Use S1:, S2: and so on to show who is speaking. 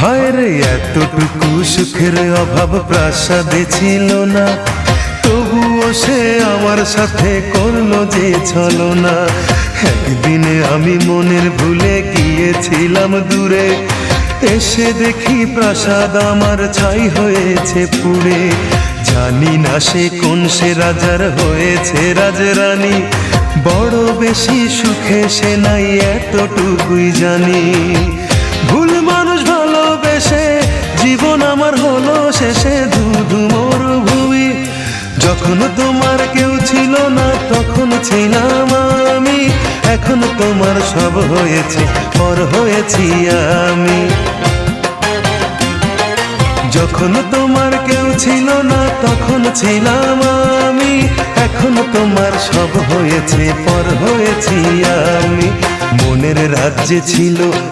S1: হায় রে এতটুকু সুখের অভাব প্রাসাদে ছিল না, তবুও সে আমার সাথে করলো যে ছলনা। একদিনে আমি মনের ভুলে গিয়েছিলাম দূরে, এসে দেখি প্রাসাদ আমার ছাই হয়েছে পুড়ে। জানি না সে কোন সে রাজার হয়েছে রাজরানী, বড় বেশি সুখে সে নাই এতটুকুই জানি। ভুল মানুষ ভালোবেসে জীবন আমার হলো শেষে ধুধু মরুভূমি। যখন তোমার কেউ ছিল না তখন ছিলাম আমি, এখন তোমার সব হয়েছে পর হয়েছি আমি। যখন তোমার কেউ ছিল না তখন ছিলাম আমি, এখন তোমার সব হয়েছে পর হয়েছি আমি। মনের রাজ্যে ছিল